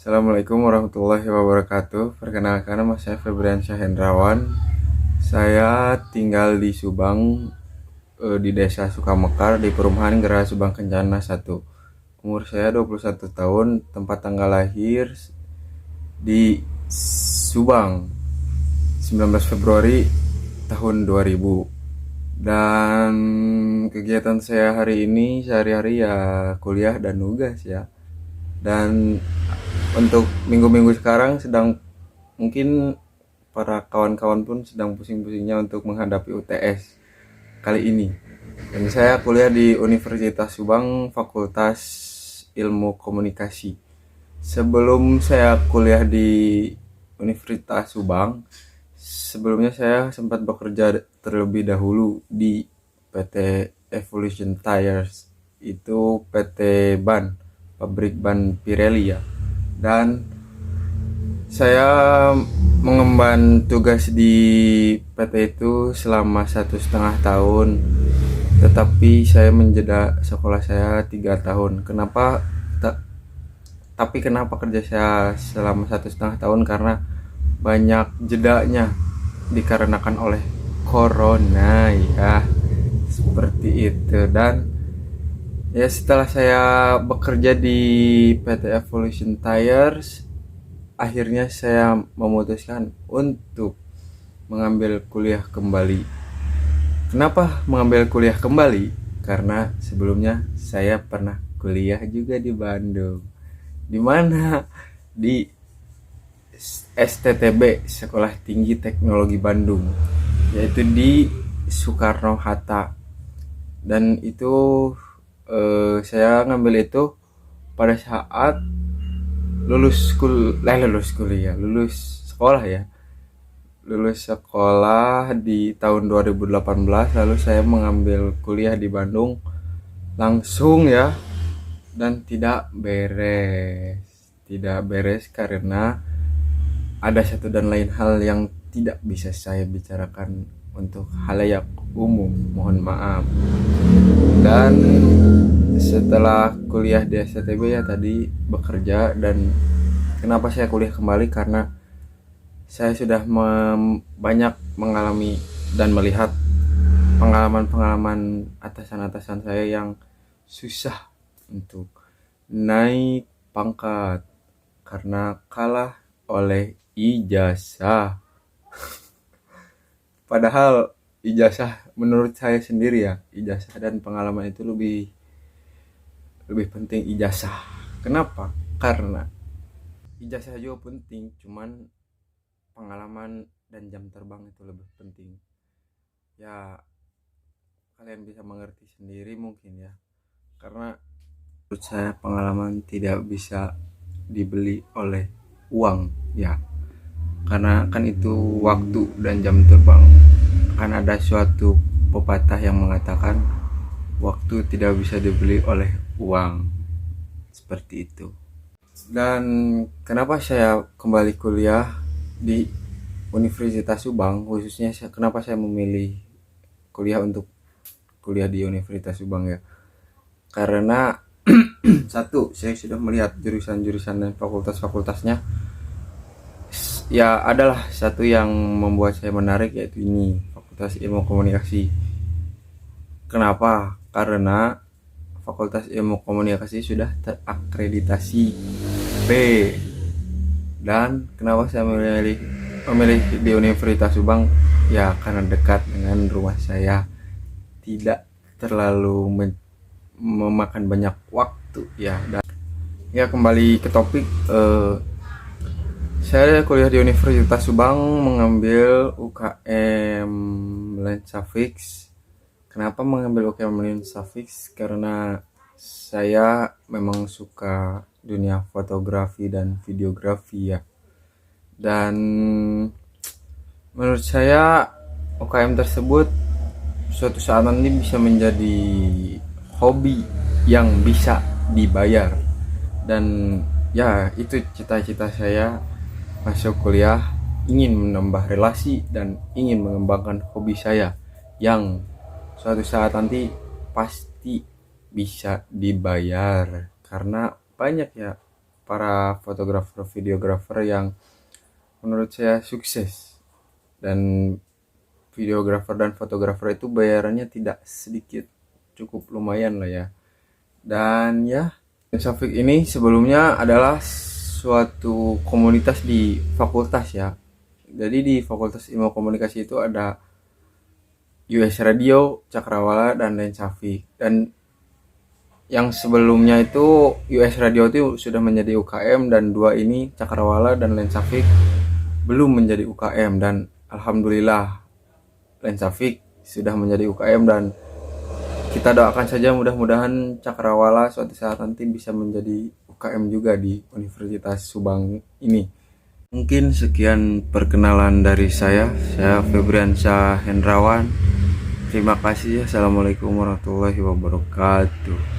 Assalamualaikum warahmatullahi wabarakatuh. Perkenalkan, nama saya Febriansyah Hendrawan. Saya tinggal di Subang, di Desa Sukamekar, di Perumahan Geraha Subang Kencana 1. Umur saya 21 tahun, tempat tanggal lahir di Subang, 19 Februari tahun 2000. Dan kegiatan saya hari ini sehari-hari ya kuliah dan nugas ya. Dan untuk minggu-minggu sekarang sedang, mungkin para kawan-kawan pun sedang pusing-pusingnya untuk menghadapi UTS kali ini. Dan saya kuliah di Universitas Subang, Fakultas Ilmu Komunikasi. Sebelum saya kuliah di Universitas Subang, sebelumnya saya sempat bekerja terlebih dahulu di PT Evolution Tires. Itu PT ban, pabrik ban Pirelli ya. Dan saya mengemban tugas di PT itu selama 1,5 tahun, tetapi saya menjeda sekolah saya 3 tahun. Kenapa kerja saya selama 1,5 tahun? Karena banyak jedanya dikarenakan oleh corona ya, seperti itu. Dan ya, setelah saya bekerja di PT Evolution Tires, akhirnya saya memutuskan untuk mengambil kuliah kembali. Kenapa mengambil kuliah kembali? Karena sebelumnya saya pernah kuliah juga di Bandung. Di mana? Di STTB, Sekolah Tinggi Teknologi Bandung, yaitu di Soekarno-Hatta. Dan itu saya ngambil itu pada saat lulus sekolah ya. Lulus sekolah di tahun 2018, lalu saya mengambil kuliah di Bandung langsung ya. Dan tidak beres. Tidak beres karena ada satu dan lain hal yang tidak bisa saya bicarakan untuk halayak umum, mohon maaf. Dan setelah kuliah di STTB ya tadi bekerja. Dan kenapa saya kuliah kembali? Karena saya sudah banyak mengalami dan melihat pengalaman-pengalaman atasan-atasan saya yang susah untuk naik pangkat karena kalah oleh ijazah. Padahal ijazah, menurut saya sendiri ya, ijazah dan pengalaman itu lebih penting ijazah. Kenapa? Karena ijazah juga penting, cuman pengalaman dan jam terbang itu lebih penting. Ya, kalian bisa mengerti sendiri mungkin ya. Karena menurut saya pengalaman tidak bisa dibeli oleh uang ya. Karena kan itu waktu dan jam terbang. Kan ada suatu pepatah yang mengatakan waktu tidak bisa dibeli oleh uang. Seperti itu. Dan kenapa saya kembali kuliah di Universitas Subang, khususnya kenapa saya memilih kuliah di Universitas Subang ya? Karena satu, saya sudah melihat jurusan-jurusan dan fakultas-fakultasnya. Ya, adalah satu yang membuat saya menarik, yaitu ini, Fakultas Ilmu Komunikasi. Kenapa? Karena Fakultas Ilmu Komunikasi sudah terakreditasi B. Dan kenapa saya memilih di Universitas Subang? Ya, karena dekat dengan rumah saya, tidak terlalu memakan banyak waktu ya. Dan ya, kembali ke topik, saya kuliah di Universitas Subang mengambil UKM Lensa Fix. Kenapa mengambil UKM Lensa Fix? Karena saya memang suka dunia fotografi dan videografi ya. Dan menurut saya UKM tersebut suatu saat nanti bisa menjadi hobi yang bisa dibayar. Dan ya, itu cita-cita saya masuk kuliah, ingin menambah relasi dan ingin mengembangkan hobi saya yang suatu saat nanti pasti bisa dibayar. Karena banyak ya para fotografer videografer yang menurut saya sukses. Dan videografer dan fotografer itu bayarannya tidak sedikit, cukup lumayan lah ya. Dan ya, Safik ini sebelumnya adalah suatu komunitas di fakultas ya. Jadi di Fakultas Ilmu Komunikasi itu ada US Radio, Cakrawala, dan Lensafik. Dan yang sebelumnya itu US Radio itu sudah menjadi UKM, dan dua ini Cakrawala dan Lensafik belum menjadi UKM. Dan alhamdulillah Lensafik sudah menjadi UKM, dan kita doakan saja mudah-mudahan Cakrawala suatu saat nanti bisa menjadi UKM juga di Universitas Subang ini. Mungkin sekian perkenalan dari saya Febriansyah Hendrawan. Terima kasih. Assalamualaikum warahmatullahi wabarakatuh.